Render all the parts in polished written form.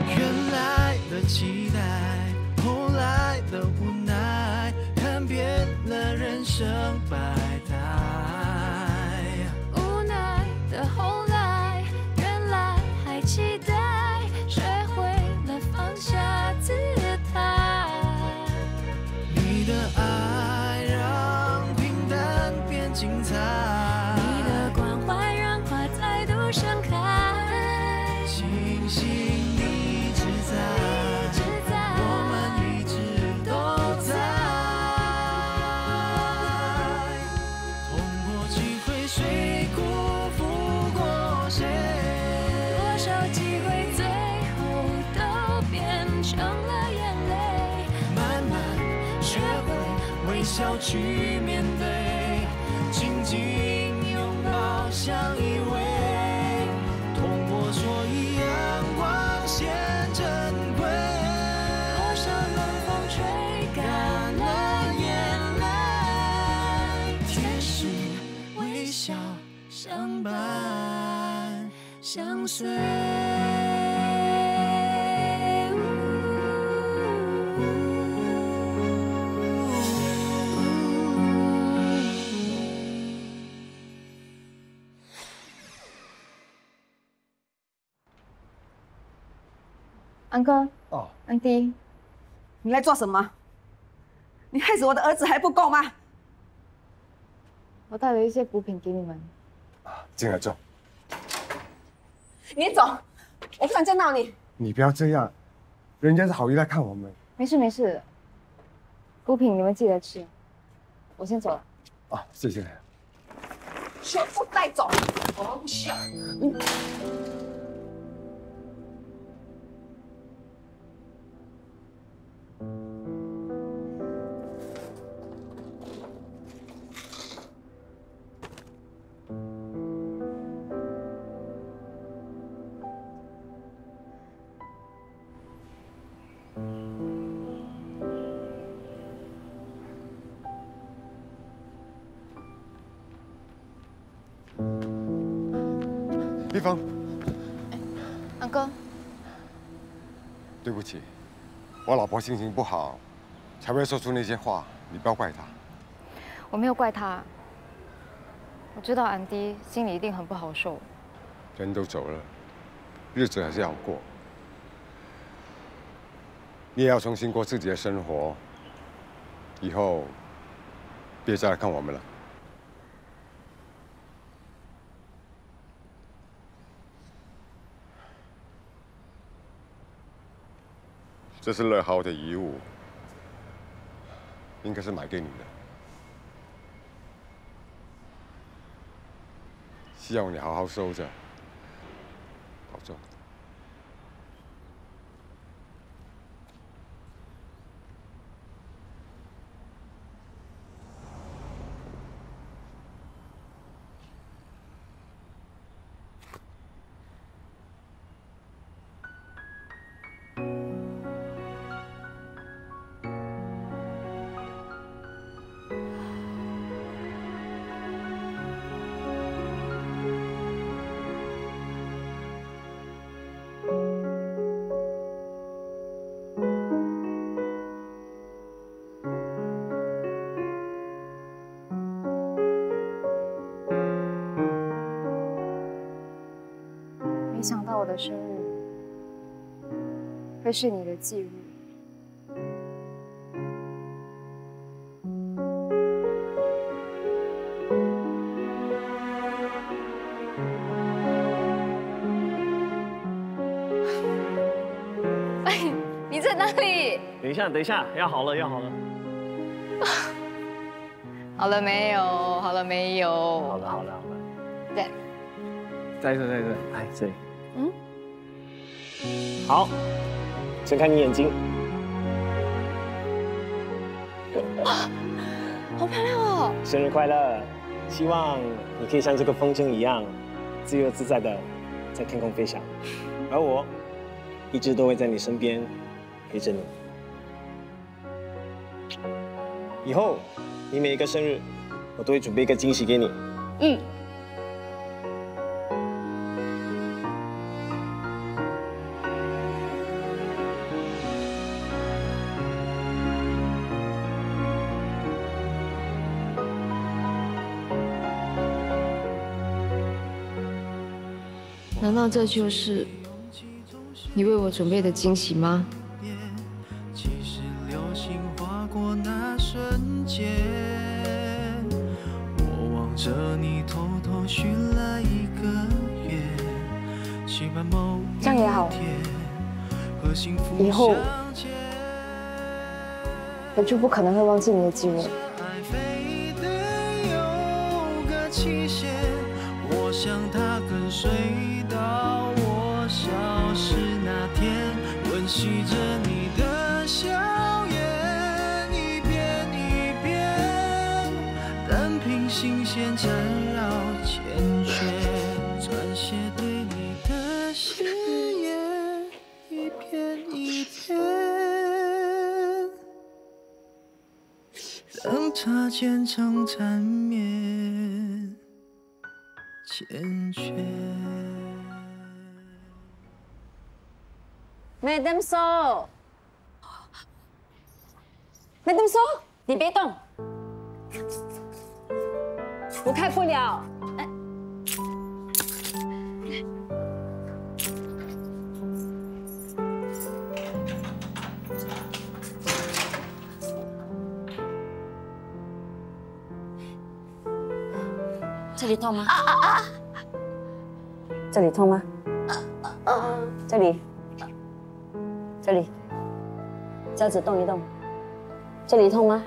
原来的期待，后来的无奈，看遍了人生百态。无奈的后来，原来还期待，学会了放下姿态。你的爱让平淡变精彩，你的关怀让花再度盛开。庆幸你一直在，我们一直都在。痛过几回，谁辜负过谁？多少机会最后都变成了眼泪。慢慢学会微笑去面对，紧紧拥抱相依偎。痛过所以阳光显珍贵。多少冷风吹干了眼泪。天使微笑相伴相随。安哥，哦，安迪，你来做什么？你害死我的儿子还不够吗？我带了一些补品给你们。进来坐。你走，我不想见到你。你不要这样，人家是好意来看我们。没事没事，补品你们记得吃。我先走了。啊，谢谢。全部带走。好笑。丽芳，安哥，对不起，我老婆心情不好，才会说出那些话，你不要怪她。我没有怪他。我知道安迪心里一定很不好受。人都走了，日子还是要过。你也要重新过自己的生活，以后别再来看我们了。这是乐豪的遗物，应该是买给你的，希望你好好收着，保重。没想到我的生日会是你的忌日。哎，你在哪里？等一下，等一下，要好了，要好了。好了没有？好了没有？好了，好了，好了。对，在这，在这，哎，这里。嗯。好，睁开你眼睛。好漂亮哦！生日快乐！希望你可以像这个风筝一样，自由自在的在天空飞翔，而我一直都会在你身边陪着你。以后你每一个生日，我都会准备一个惊喜给你。嗯。难道这就是你为我准备的惊喜吗？其实流星划过那瞬间，我望着你偷偷许了一个愿，期盼某一这样也好，天和幸福以后相见。我就不可能会忘记你的机会。爱非得有个期限，我想它跟随到我消失那天，温习着你的笑颜，一遍一遍，单凭心弦缠绕缱绻，撰写对你的誓言，一篇一篇，等它渐成缠绵缱绻。Madam So， Madam So， 你别动，我开不了。这里痛吗？这里痛吗？这里。这里，脚趾动一动。这里痛吗？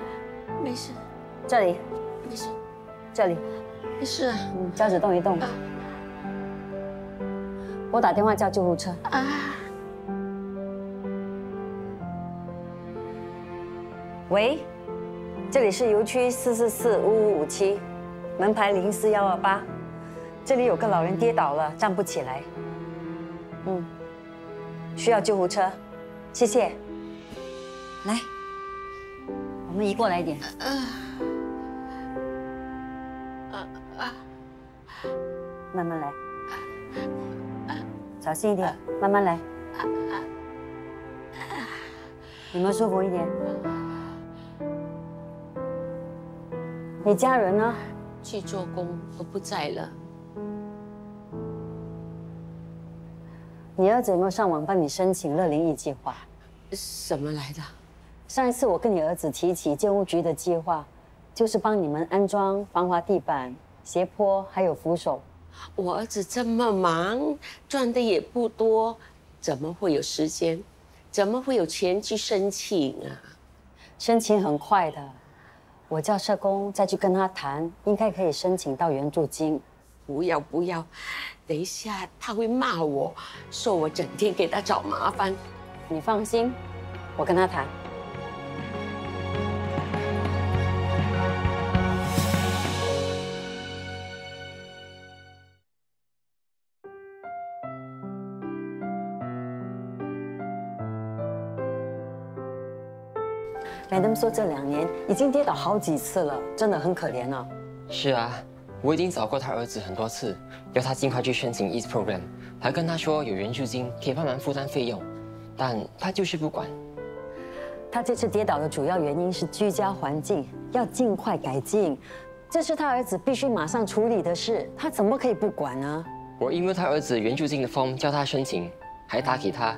没事，这里，没事，这里，没事。脚趾动一动。我打电话叫救护车。喂，这里是邮区4445557，门牌04128。这里有个老人跌倒了，站不起来。需要救护车。谢谢。来，我们移过来一点。慢慢来，小心一点，慢慢来。有没有舒服一点？你家人呢？去做工都不在了。你儿子有没有上网帮你申请乐龄益计划？什么来的？上一次我跟你儿子提起建屋局的计划，就是帮你们安装防滑地板、斜坡还有扶手。我儿子这么忙，赚的也不多，怎么会有时间？怎么会有钱去申请啊？申请很快的，我叫社工再去跟他谈，应该可以申请到援助金。不要不要，等一下他会骂我，说我整天给他找麻烦。你放心，我跟他谈。Madam 说这2年已经跌倒好几次了，真的很可怜啊。是啊，我已经找过他儿子很多次，要他尽快去申请 East Program， 还跟他说有援助金可以帮忙负担费用，但他就是不管。他这次跌倒的主要原因是居家环境，要尽快改进，这是他儿子必须马上处理的事，他怎么可以不管呢？我因为他儿子援助金的 form 叫他申请，还打给他，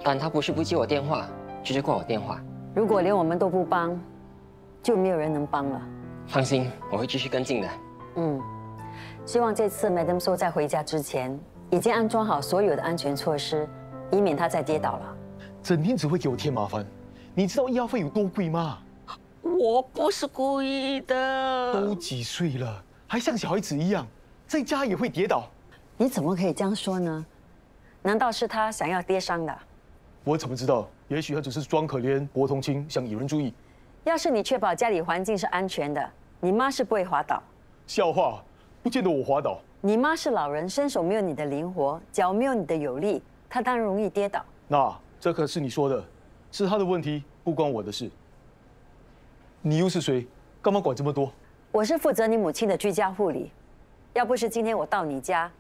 但他不是不接我电话，就是挂我电话。如果连我们都不帮，就没有人能帮了。放心，我会继续跟进的。希望这次 Madam So 在回家之前，已经安装好所有的安全措施，以免他再跌倒了。整天只会给我添麻烦，你知道医药费有多贵吗？我不是故意的。都几岁了，还像小孩子一样，在家也会跌倒。你怎么可以这样说呢？难道是他想要跌伤的？我怎么知道？也许他只是装可怜、博同情，想有人注意。要是你确保家里环境是安全的，你妈是不会滑倒。笑话，不见得我滑倒。你妈是老人，身手没有你的灵活，脚没有你的有力，她当然容易跌倒。那这可是你说的，是他的问题，不关我的事。你又是谁？干嘛管这么多？我是负责你母亲的居家护理，要不是今天我到你家，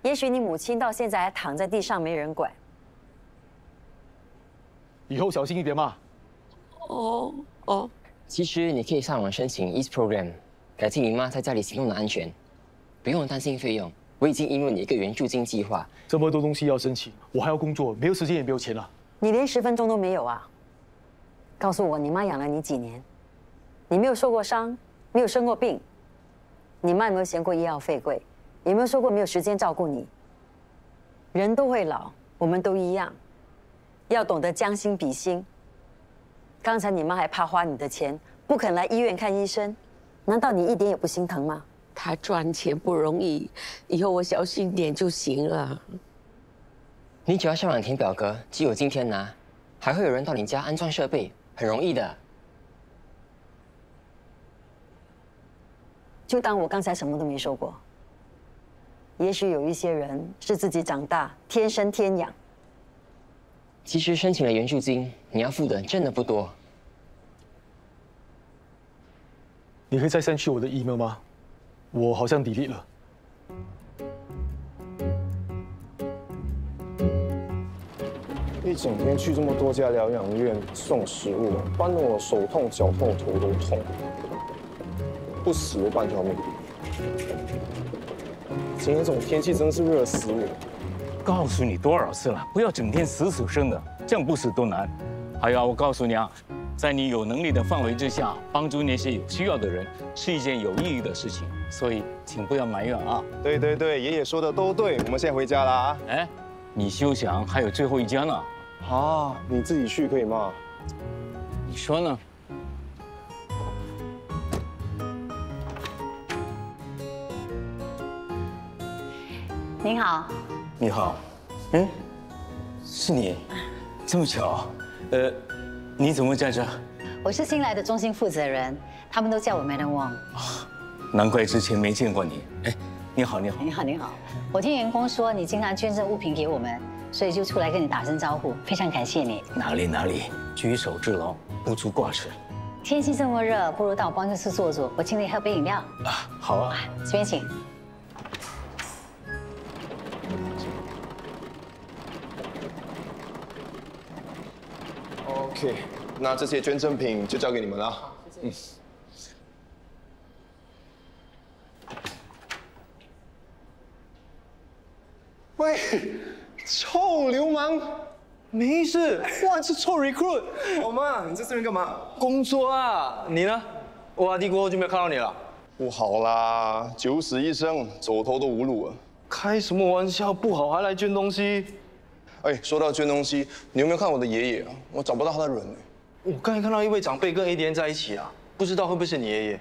也许你母亲到现在还躺在地上没人管。以后小心一点嘛。哦，其实你可以上网申请 East Program，改进你妈在家里行动的安全，不用担心费用。我已经应了你一个援助金计划。这么多东西要申请，我还要工作，没有时间也没有钱了。你连10分钟都没有啊？告诉我，你妈养了你几年？你没有受过伤，没有生过病，你妈有没有嫌过医药费贵？有没有说过没有时间照顾你？人都会老，我们都一样，要懂得将心比心。刚才你妈还怕花你的钱，不肯来医院看医生，难道你一点也不心疼吗？他赚钱不容易，以后我小心点就行了。你只要上网填表格，只有今天拿，还会有人到你家安装设备，很容易的。就当我刚才什么都没说过。也许有一些人是自己长大，天生天养。其实申请了援助金，你要付的真的不多。你可以再删去我的 email 吗？我好像 delete 了。一整天去这么多家疗养院送食物，搬得我手痛脚痛头都痛，不死我半条命。今天这种天气真是热死我！告诉你多少次了，不要整天死死生的，这样不死都难。还有，我告诉你啊，在你有能力的范围之下，帮助那些有需要的人是一件有意义的事情，所以请不要埋怨啊。对对对，爷爷说的都对，我们现在回家啦啊！哎，你休想，还有最后一家呢。啊，你自己去可以吗？你说呢？您好。你好，是你，这么巧，你怎么在这？我是新来的中心负责人，他们都叫我 Madam Wong。难怪之前没见过你。哎，你好，你好。你好，你好。我听员工说你经常捐赠物品给我们，所以就出来跟你打声招呼，非常感谢你。哪里，举手之劳，不足挂齿。天气这么热，不如到我办公室坐坐，我请你喝杯饮料。啊，好啊。这边请。OK， 那这些捐赠品就交给你们了。喂，臭流氓！没事，哇，是臭 recruit。好嘛，你在这边干嘛？工作啊，你呢？我阿弟过后就没有看到你了。不好啦，9死1生，走投都无路了。开什么玩笑？不好还来捐东西？哎，说到捐东西，你有没有看我的爷爷啊？我找不到他的人呢。我刚才看到一位长辈跟 ADN 在一起啊，不知道会不会是你爷爷？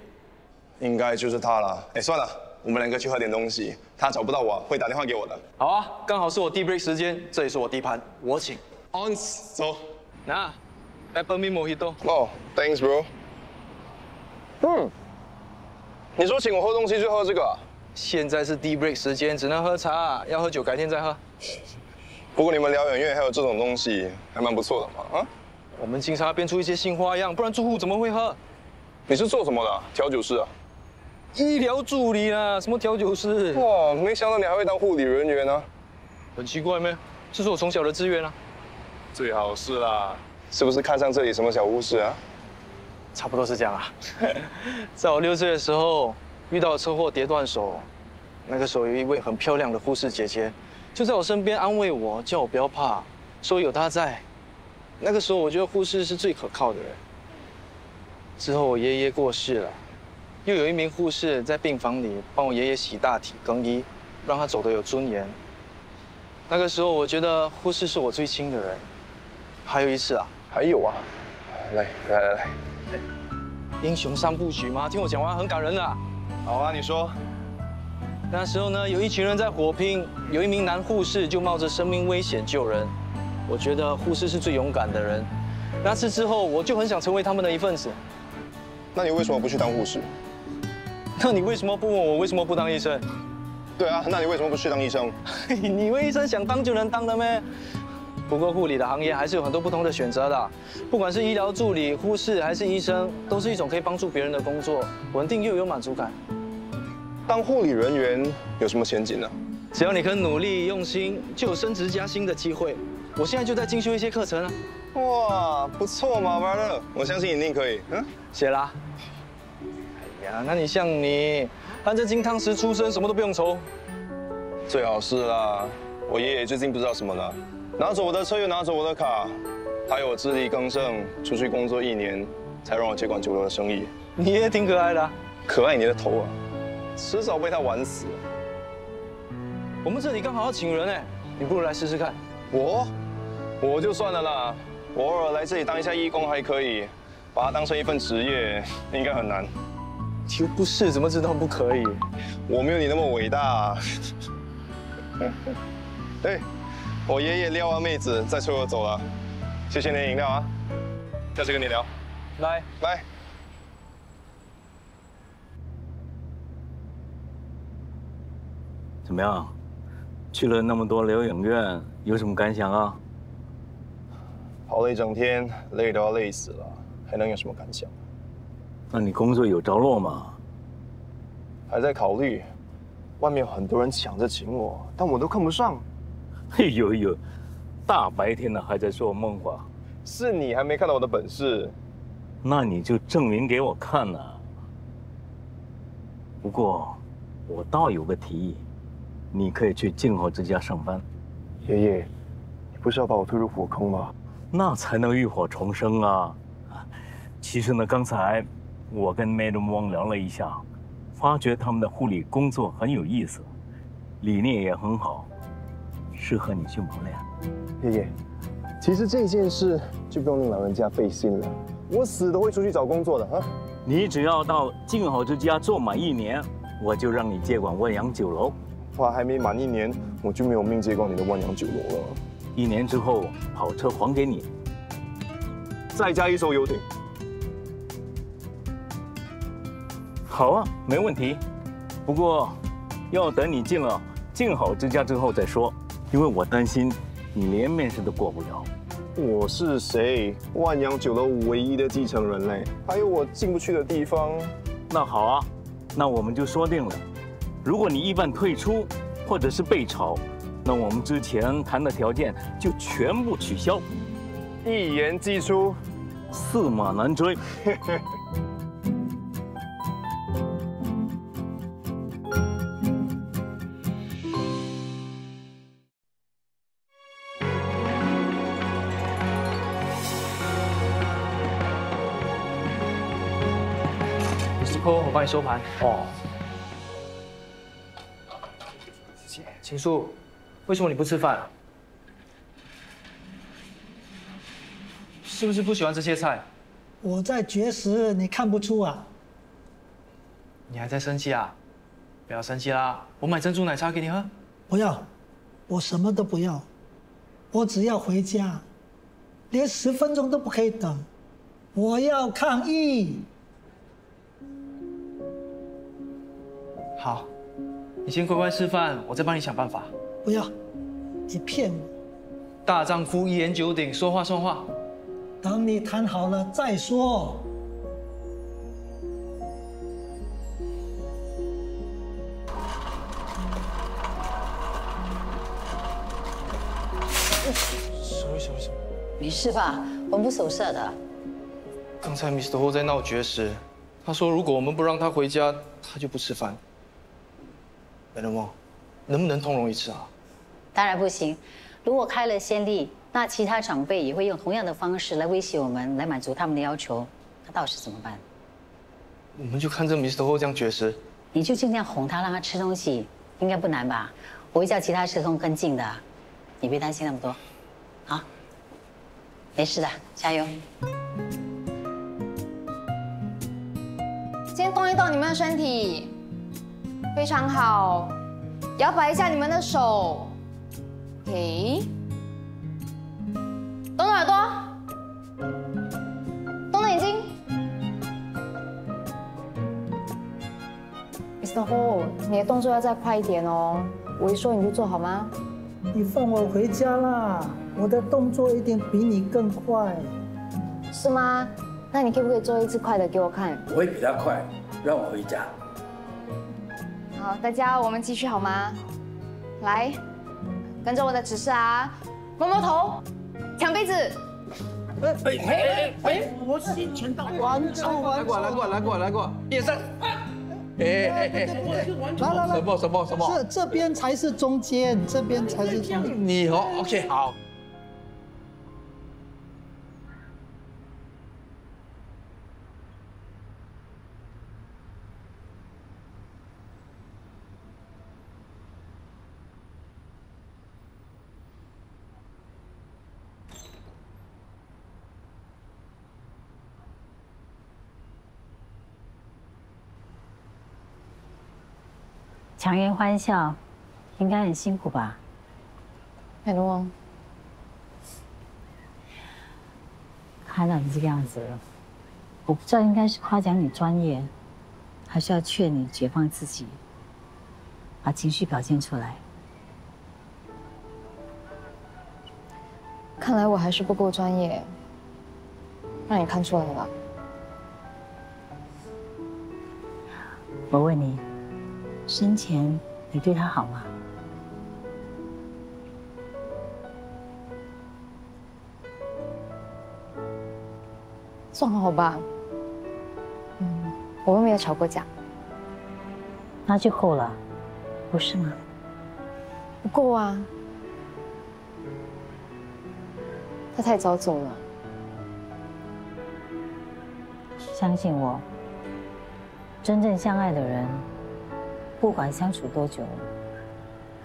应该就是他了。哎，算了，我们2个去喝点东西。他找不到我，会打电话给我的。好啊，刚好是我tea break 时间，这里是我地盘，我请。On， 走。那 ，Peppermint Mojito。哦 ，Thanks bro。你说请我喝东西就喝这个啊？现在是tea break 时间，只能喝茶，要喝酒改天再喝。不过你们疗养院还有这种东西，还蛮不错的嘛啊！我们经常要变出一些新花样，不然住户怎么会喝？你是做什么的？调酒师啊？医疗助理啊，什么调酒师？哇，没想到你还会当护理人员啊！很奇怪咩？这是我从小的志愿啊。最好是啦，是不是看上这里什么小护士啊？差不多是这样啊。在我6岁的时候遇到车祸跌断手，那个时候有一位很漂亮的护士姐姐。就在我身边安慰我，叫我不要怕，说有她在。那个时候我觉得护士是最可靠的人。之后我爷爷过世了，又有一名护士在病房里帮我爷爷洗大体、更衣，让他走得有尊严。那个时候我觉得护士是我最亲的人。还有一次啊，还有啊，来，英雄3部曲嘛，听我讲完很感人的。好啊，你说。那时候呢，有一群人在火拼，有一名男护士就冒着生命危险救人。我觉得护士是最勇敢的人。那次之后，我就很想成为他们的一份子。那你为什么不去当护士？那你为什么不问我为什么不当医生？对啊，那你为什么不去当医生？你以为医生想当就能当的咩？不过护理的行业还是有很多不同的选择的，不管是医疗助理、护士还是医生，都是一种可以帮助别人的工作，稳定又有满足感。当护理人员有什么前景呢？只要你肯努力用心，就有升职加薪的机会。我现在就在进修一些课程啊。哇，不错嘛，brother，我相信你一定可以。谢啦。哎呀，那你像你，含着金汤匙出生，什么都不用愁。最好是啦。我爷爷最近不知道什么了，拿走我的车又拿走我的卡，还有我自力更生，出去工作1年，才让我接管酒楼的生意。你爷爷挺可爱的啊。可爱你的头啊！迟早被他玩死。我们这里刚好要请人哎，你不如来试试看。我就算了啦，我偶尔来这里当一下义工还可以，把它当成一份职业应该很难。你又不是，怎么知道不可以？我没有你那么伟大。哎，我爷爷撩完妹子再催我走了，谢谢你的饮料啊，下次跟你聊。来。怎么样？去了那么多疗养院，有什么感想啊？跑了一整天，累都要累死了，还能有什么感想？那你工作有着落吗？还在考虑。外面有很多人抢着请我，但我都看不上。哎呦，大白天的还在说梦话。是你还没看到我的本事。那你就证明给我看呐。不过，我倒有个提议，你可以去静候之家上班。爷爷，你不是要把我推入火坑吗？那才能浴火重生啊！其实呢，刚才我跟 Madam Wang 聊了一下，发觉他们的护理工作很有意思，理念也很好，适合你去磨练。爷爷，其实这件事就不用令老人家费心了，我死都会出去找工作的啊！你只要到静好之家做满1年，我就让你接管万阳酒楼。话还没满1年，我就没有命接管你的万阳酒楼了。1年之后，跑车还给你，再加1艘游艇。好啊，没问题。不过，要等你进了静好之家之后再说，因为我担心你连面试都过不了。我是谁？万阳酒楼唯一的继承人嘞，还有我进不去的地方。那好啊，那我们就说定了，如果你意外退出，或者是被炒，那我们之前谈的条件就全部取消。一言既出，驷马难追。我帮你收盘。哦。秦叔，为什么你不吃饭啊？是不是不喜欢这些菜？我在绝食，你看不出啊？你还在生气啊？不要生气啦，我买珍珠奶茶给你喝。不要，我什么都不要，我只要回家，连10分钟都不可以等。我要抗议。好，你先乖乖吃饭，我再帮你想办法。不要，你骗我！大丈夫一言九鼎，说话算话。等你谈好了再说。手。没事吧？魂不守舍的。刚才 Mr. Ho 在闹绝食，他说如果我们不让他回家，他就不吃饭。Madam Wang，能不能通融一次啊？当然不行。如果开了先例，那其他长辈也会用同样的方式来威胁我们，来满足他们的要求。那到时怎么办？我们就看这 Mr. Ho 这样绝食，你就尽量哄他，让他吃东西，应该不难吧？我会叫其他社工跟进的，你别担心那么多。好，没事的，加油。先动一动你们的身体，非常好，摇摆一下你们的手。OK， 动动耳朵，动动眼睛。Mr. Ho， 你的动作要再快一点哦，我一说你就做好吗？你放我回家啦，我的动作一定比你更快。是吗？那你可不可以做一次快的给我看？我会比他快，让我回家。好，大家我们继续好吗？来，跟着我的指示啊，摸摸头，抢杯子。我心全到，来过，1、2、3。1、2、3。来，什么？这边才是中间，这边才是中间。你哦 ，OK， 好。强颜欢笑，应该很辛苦吧？海龙王，看到你这个样子，我不知道应该是夸奖你专业，还是要劝你解放自己，把情绪表现出来。看来我还是不够专业，让你看出来了。我问你，生前你对他好吗？算好吧。我们没有吵过架。那就够了，不是吗？不够啊。他太早走了。相信我，真正相爱的人，不管相处多久，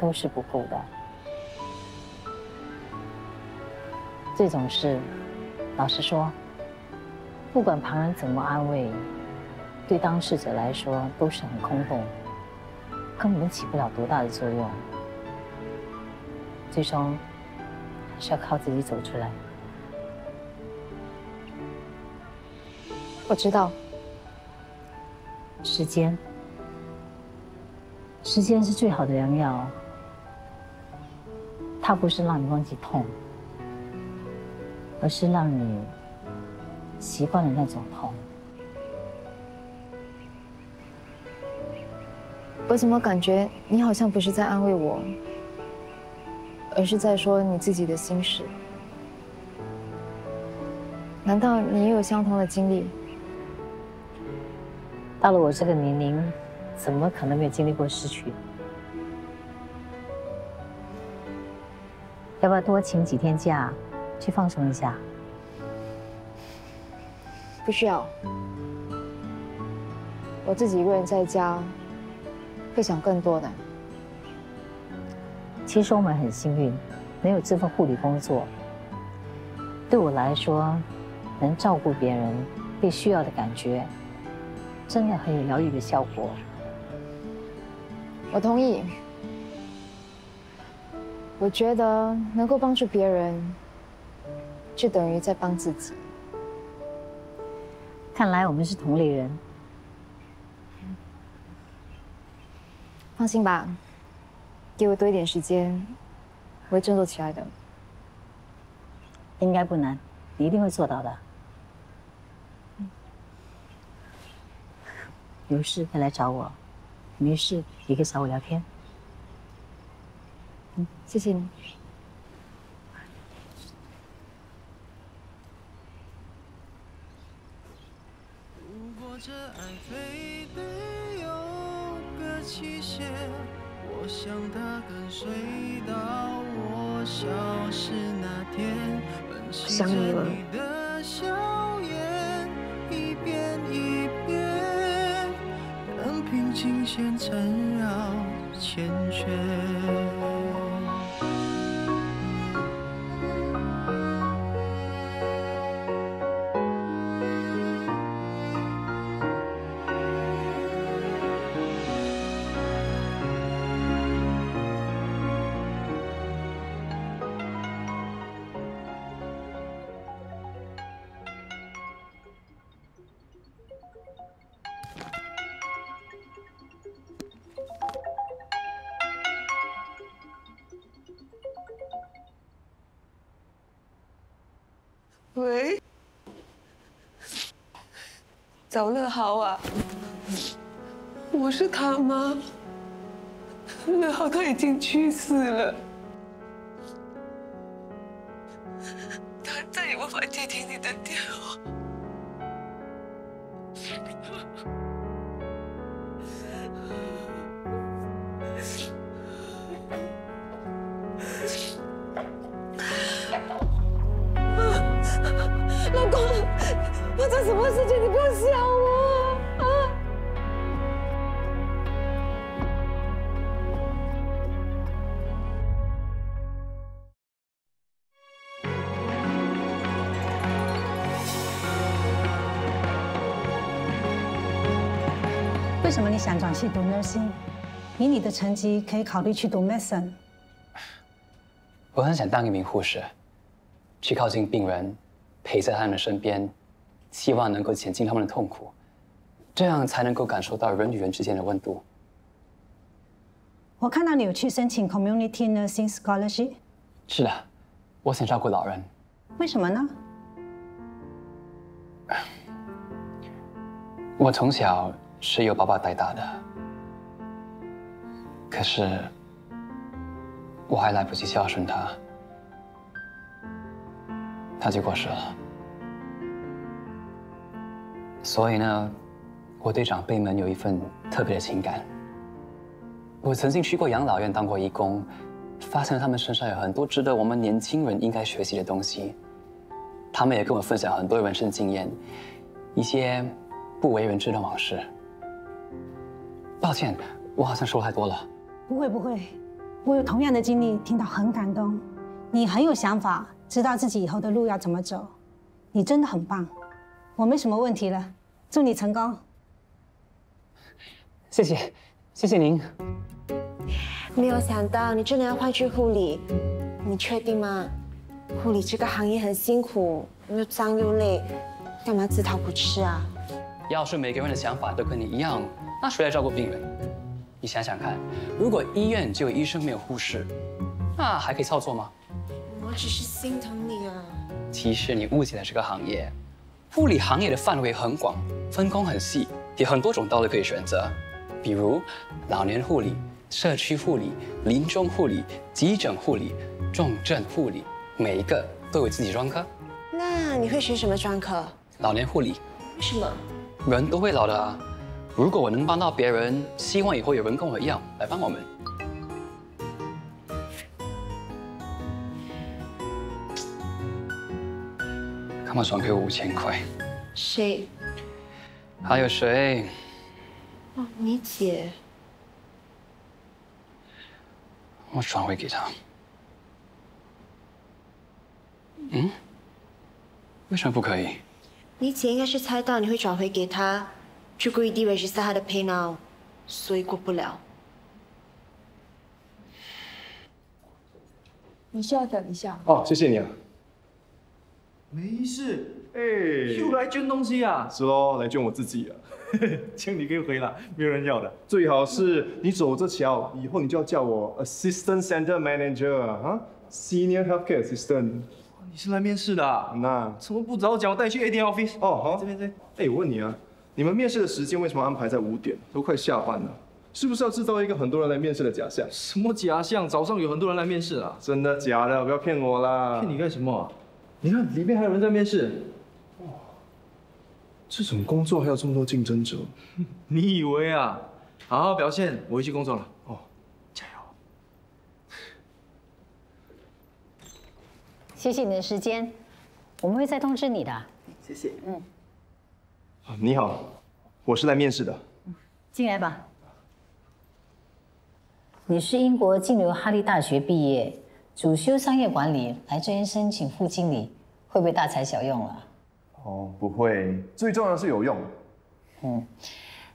都是不够的。这种事，老实说，不管旁人怎么安慰，对当事者来说都是很空洞，根本起不了多大的作用。最终还是要靠自己走出来。我知道。时间是最好的良药。它不是让你忘记痛，而是让你习惯了那种痛。我怎么感觉你好像不是在安慰我，而是在说你自己的心事？难道你也有相同的经历？到了我这个年龄，怎么可能没有经历过失去？要不要多请几天假，去放松一下？不需要，我自己一个人在家，会想更多的。其实我们很幸运，能有这份护理工作。对我来说，能照顾别人被需要的感觉，真的很有疗愈的效果。我同意。我觉得能够帮助别人，就等于在帮自己。看来我们是同类人。放心吧，给我多一点时间，我会振作起来的。应该不难，你一定会做到的。有事可以来找我，没事也可以找我聊天。谢谢你。如果这爱非得有个期限，我想它跟随到我消失那天，温习着你的笑颜，一遍一遍，任凭琴弦缠绕缱绻。喂，早乐好啊，我是他妈。乐豪他已经去世了，他再也无法接听你的电话。老公，发生什么事情？你不要想我啊！为什么你想转系读 nursing？ 以你的成绩，可以考虑去读 medicine。我很想当一名护士，去靠近病人，陪在他们的身边，希望能够减轻他们的痛苦，这样才能够感受到人与人之间的温度。我看到你有去申请 community nursing scholarship。是的，我想照顾老人。为什么呢？我从小是由爸爸带大的。可是，我还来不及孝顺他，他就过世了。所以呢，我对长辈们有一份特别的情感。我曾经去过养老院当过义工，发现他们身上有很多值得我们年轻人应该学习的东西。他们也跟我分享很多人生经验，一些不为人知的往事。抱歉，我好像说太多了。不会不会，我有同样的经历，听到很感动。你很有想法，知道自己以后的路要怎么走，你真的很棒。我没什么问题了，祝你成功。谢谢，谢谢您。没有想到你真的要换去护理，你确定吗？护理这个行业很辛苦，又脏又累，干嘛自讨苦吃啊？要是每个人的想法都跟你一样，那谁来照顾病人？你想想看，如果医院只有医生没有护士，那还可以操作吗？我只是心疼你啊。其实你误解了这个行业，护理行业的范围很广，分工很细，有很多种道路可以选择，比如老年护理、社区护理、临终护理、急诊护理、重症护理，每一个都有自己专科。那你会选什么专科？老年护理。为什么？人都会老的啊。如果我能帮到别人，希望以后有人跟我一样来帮我们。干嘛转给我5000块？谁？还有谁？哦，你姐。我转回给他。嗯？为什么不可以？你姐应该是猜到你会转回给她。就故意以为是他的 pay now， 所以过不了。你稍等一下。哦，谢谢你啊。没事，又来捐东西啊？是喽，来捐我自己啊。这样你可以回了，没有人要的。最好是你走着瞧，以后你就要叫我 Assistant Center Manager 啊 ，Senior Healthcare Assistant。你是来面试的啊？那怎么不早讲？我带你去 AD office。哦，好，这边。我问你啊。你们面试的时间为什么安排在5点？都快下班了，是不是要制造一个很多人来面试的假象？什么假象？早上有很多人来面试啊！真的假的？不要骗我啦！骗你干什么啊？你看里面还有人在面试。哇，这种工作还有这么多竞争者？你以为啊？好好表现，我回去工作了。哦，加油！谢谢你的时间，我们会再通知你的。谢谢。你好，我是来面试的。进来吧。你是英国浸流哈利大学毕业，主修商业管理，来这边申请副经理，会不会大材小用了？哦，不会，最重要的是有用。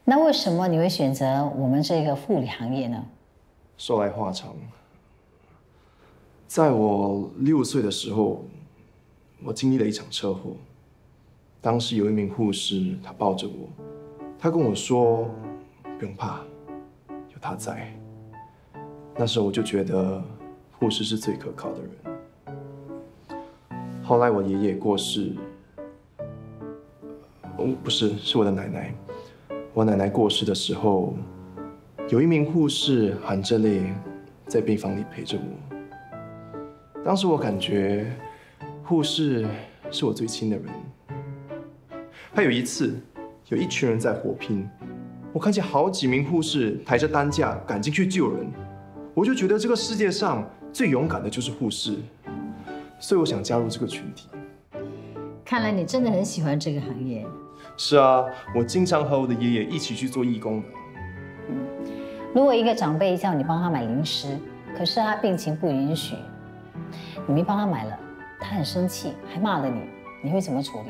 那为什么你会选择我们这个护理行业呢？说来话长，在我6岁的时候，我经历了一场车祸。当时有一名护士，她抱着我，她跟我说：“不用怕，有她在。”那时候我就觉得护士是最可靠的人。后来我爷爷过世，不是，是我的奶奶。我奶奶过世的时候，有一名护士含着泪在病房里陪着我。当时我感觉护士是我最亲的人。还有一次，有一群人在火拼，我看见好几名护士抬着担架赶进去救人，我就觉得这个世界上最勇敢的就是护士，所以我想加入这个群体。看来你真的很喜欢这个行业。是啊，我经常和我的爷爷一起去做义工的。如果一个长辈叫你帮他买零食，可是他病情不允许，你没帮他买了，他很生气，还骂了你，你会怎么处理？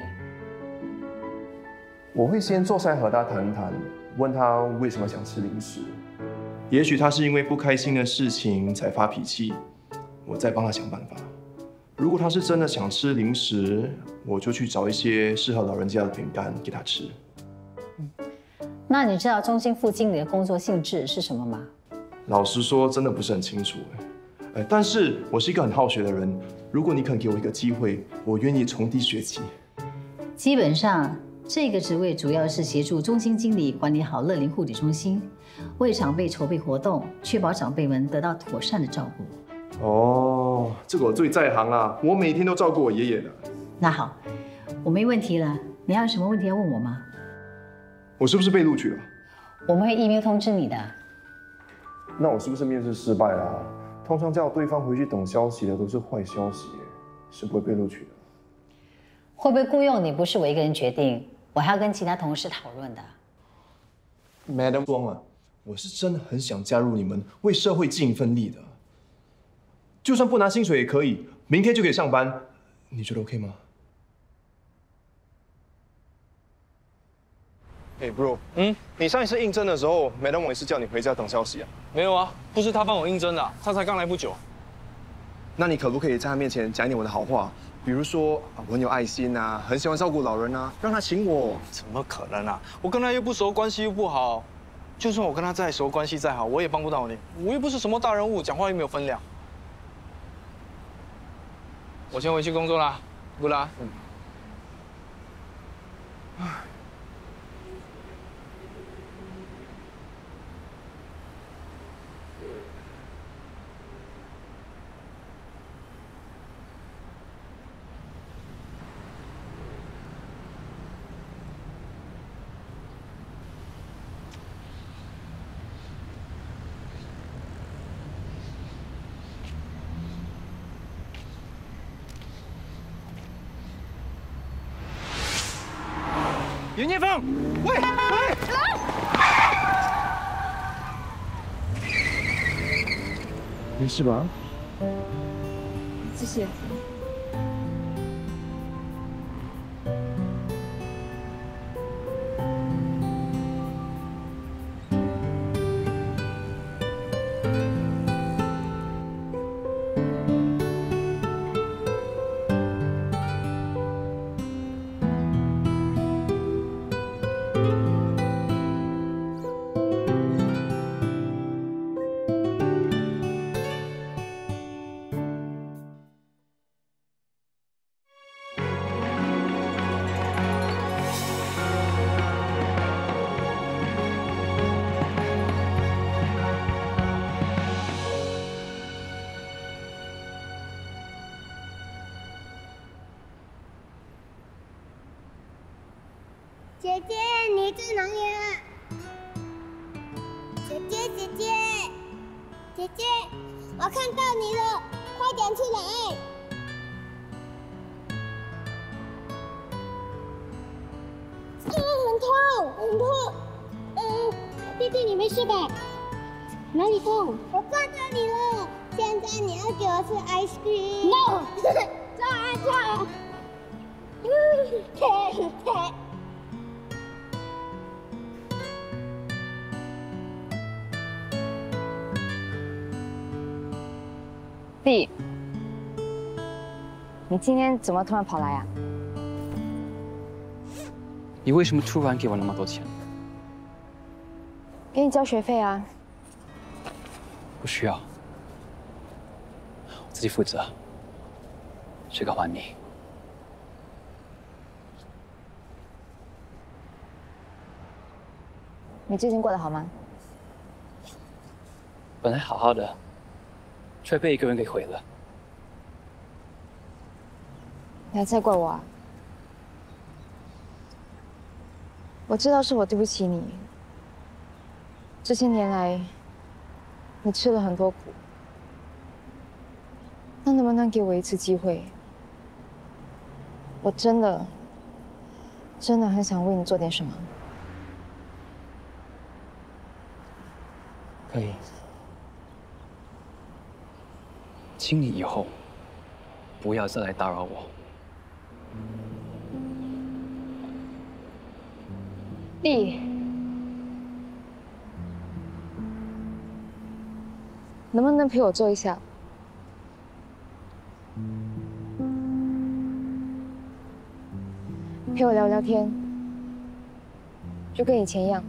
我会先坐下来和他谈谈，问他为什么想吃零食。也许他是因为不开心的事情才发脾气，我再帮他想办法。如果他是真的想吃零食，我就去找一些适合老人家的饼干给他吃。那你知道中心副经理的工作性质是什么吗？老实说，真的不是很清楚。但是我是一个很好学的人，如果你肯给我一个机会，我愿意从低学起。基本上，这个职位主要是协助中心经理管理好乐龄护理中心，为长辈筹备活动，确保长辈们得到妥善的照顾。哦，这个我最在行啦，我每天都照顾我爷爷的。那好，我没问题了，你还有什么问题要问我吗？我是不是被录取了？我们会 email 通知你的。那我是不是面试失败了？通常叫对方回去等消息的都是坏消息，是不会被录取的。会不会雇佣你不是我一个人决定，我还要跟其他同事讨论的。Madam 装了，我是真的很想加入你们，为社会尽一份力的。就算不拿薪水也可以，明天就可以上班，你觉得 OK 吗？哎 ，Bro， 你上一次应征的时候 ，Madam 也是叫你回家等消息啊？没有啊，不是他帮我应征的，他才刚来不久。那你可不可以在他面前讲一点我的好话？比如说我很有爱心啊，很喜欢照顾老人啊，让他请我。怎么可能啊？我跟他又不熟，关系又不好。就算我跟他再熟，关系再好，我也帮不到你。我又不是什么大人物，讲话又没有分量。我先回去工作啦，不啦。袁念峰，喂，没事吧？谢谢。姐姐，你在哪里啊？姐姐，姐姐，姐姐，我看到你了，快点出来！很痛，很痛。弟弟，你没事吧？哪里痛？我撞到你了。现在你要给我吃 ice cream。No， 撞。弟，你今天怎么突然跑来啊？你为什么突然给我那么多钱？给你交学费啊。不需要，我自己负责。这个还你。你最近过得好吗？本来好好的。却被一个人给毁了。你还在怪我啊？我知道是我对不起你。这些年来，你吃了很多苦。那能不能给我一次机会？我真的很想为你做点什么。可以，请你以后不要再来打扰我。弟，能不能陪我坐一下？陪我聊聊天，就跟以前一样。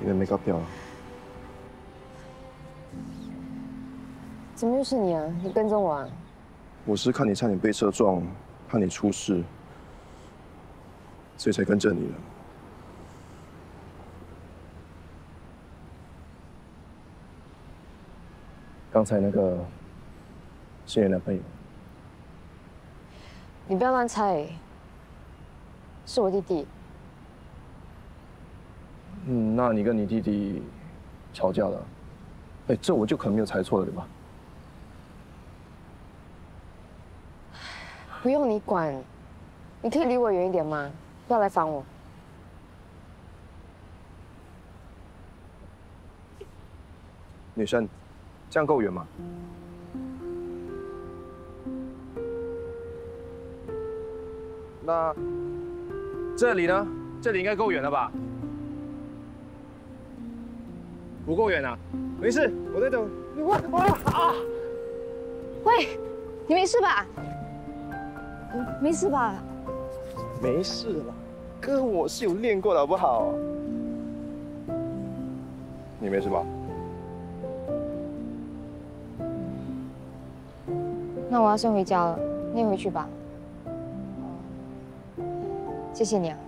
你的美膏掉了。怎么又是你啊？你跟踪我啊？我是看你差点被车撞，怕你出事，所以才跟着你的。刚才那个是你男朋友？你不要乱猜，是我弟弟。那你跟你弟弟吵架了？哎，这我就可能没有猜错了，对吧？不用你管，你可以离我远一点吗？不要来烦我。女生，这样够远吗？那这里呢？这里应该够远了吧？不够远啊，没事，我在等。喂，你没事吧？没事吧？没事了，哥，我是有练过的，好不好？你没事吧？那我要先回家了，你也回去吧。谢谢你啊。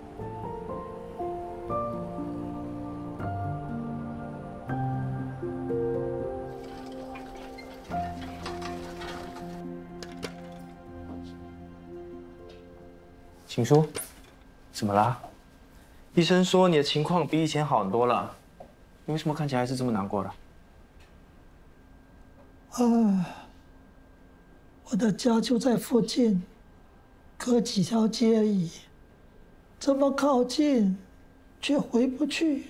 秦叔，怎么啦？医生说你的情况比以前好很多了，你为什么看起来还是这么难过的？我的家就在附近，隔几条街而已，这么靠近，却回不去，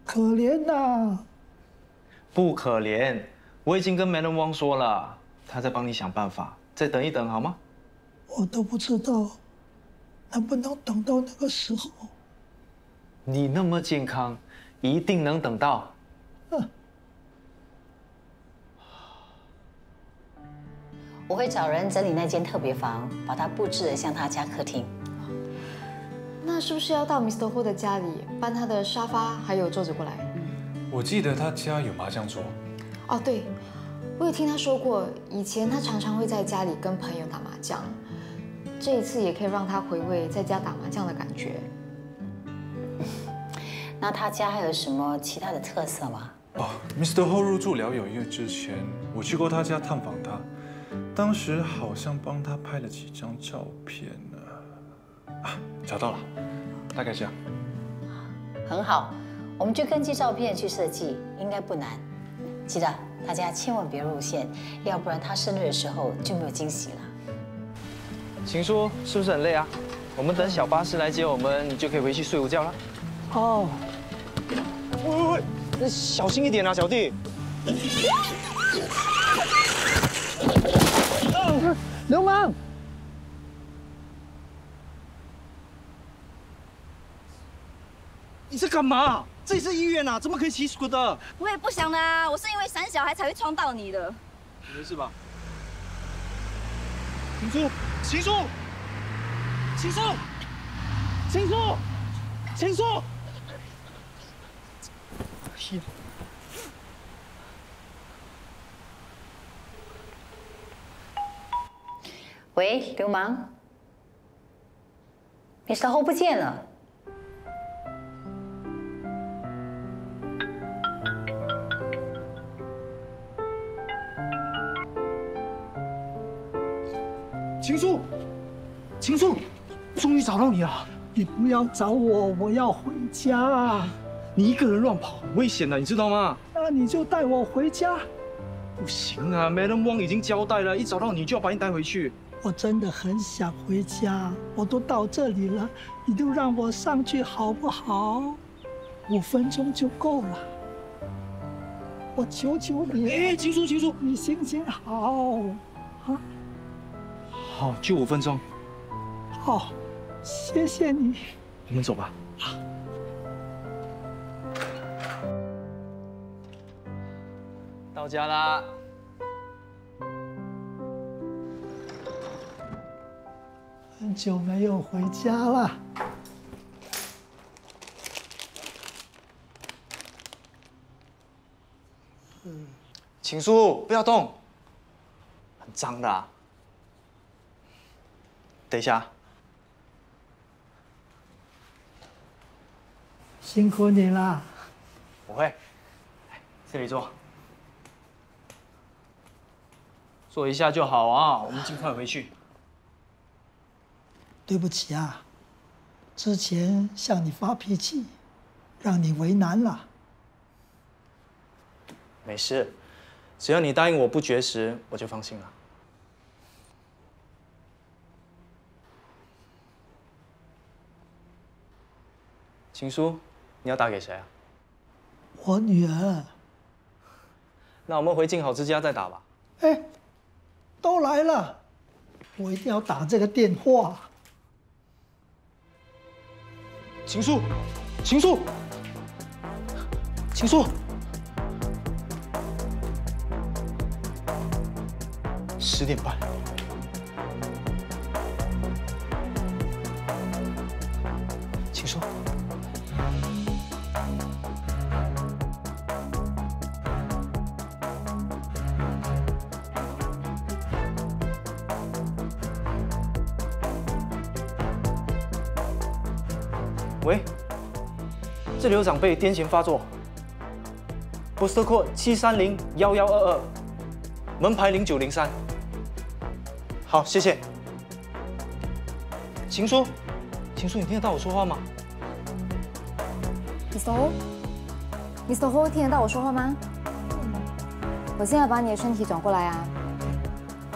可怜呐！不可怜，我已经跟 Madam Wang 说了，他在帮你想办法，再等一等好吗？我都不知道能不能等到那个时候。你那么健康，一定能等到。我会找人整理那间特别房，把它布置得像他家客厅。那是不是要到 Mr. Ho 的家里搬他的沙发还有桌子过来？我记得他家有麻将桌。哦，对，我有听他说过，以前他常常会在家里跟朋友打麻将。这一次也可以让他回味在家打麻将的感觉。那他家还有什么其他的特色吗？Mr. Ho 入住疗养院之前，我去过他家探访他，当时好像帮他拍了几张照片呢。找到了，大概这样。很好，我们就根据照片去设计，应该不难。记得大家千万别露馅，要不然他生日的时候就没有惊喜了。秦叔是不是很累啊？我们等小巴士来接我们，你就可以回去睡午觉了。哦。喂，那小心一点啊，小弟。流氓！你在干嘛？这里是医院啊，怎么可以骑scooter？我也不想的啊，我是因为闪小孩才会撞到你的。你没事吧？秦叔，秦叔，秦叔，秦叔，秦叔，屁！喂，流氓，Mr. Ho 不见了。情书，情书，终于找到你了！你不要找我，我要回家。你一个人乱跑很危险的，你知道吗？那你就带我回家。不行啊，Madam Wang已经交代了，一找到你就要把你带回去。我真的很想回家，我都到这里了，你就让我上去好不好？5分钟就够了。我求求你。哎，情书，情书，你行行好，啊。好，就5分钟。好，谢谢你。我们走吧。到家啦。很久没有回家了。情书，不要动，很脏的啊。等一下。辛苦你了。我会。来，这里坐。坐一下就好啊，我们尽快回去。对不起啊，之前向你发脾气，让你为难了。没事，只要你答应我不绝食，我就放心了。情书，你要打给谁啊？我女儿。那我们回静好之家再打吧。哎，都来了，我一定要打这个电话。情书，情书，情书。10点半。情书。喂，这里有长辈癫痫发作 ，Postal Code 7301122，门牌0903。好，谢谢。情书，情书，你听得到我说话吗 ？Mr. Ho，Mr. Ho， 听得到我说话吗？我现在把你的身体转过来啊，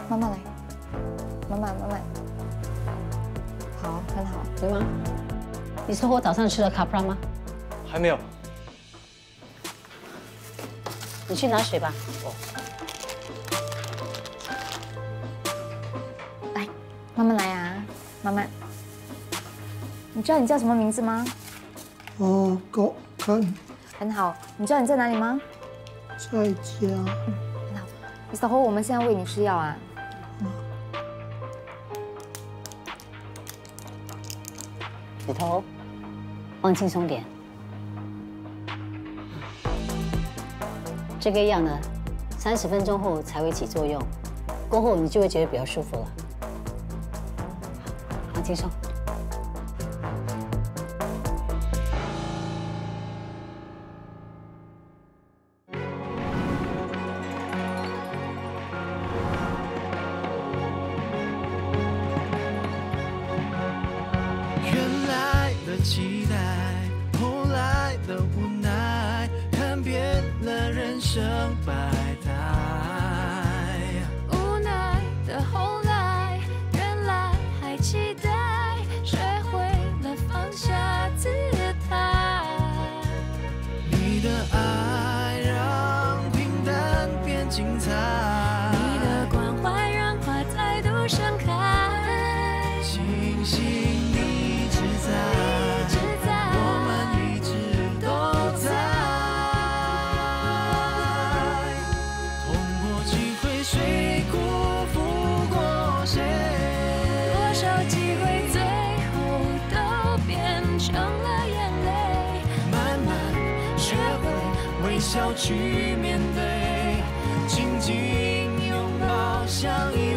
慢慢来，慢慢慢慢。好，很好，对吗？你说我早上吃了卡普拉吗？还没有。你去拿水吧。哦。来，慢慢来啊，慢慢。你知道你叫什么名字吗？哦，狗看。很好，你知道你在哪里吗？在家。很好 ，Mr. Ho， 我们现在喂你吃药啊。指头。放轻松点。这个药呢，30分钟后才会起作用，过后你就会觉得比较舒服了。好，放轻松。原来的期待，后来的无奈，看遍了人生百态。无奈的后来，原来还期待，学会了放下姿态。你的爱让平淡变精彩，你的关怀让花再度盛开。庆幸你一直在，我们一直都在。痛过几回，谁辜负过谁？多少机会，最后都变成了眼泪。慢慢学会微笑去面对，紧紧拥抱，相依。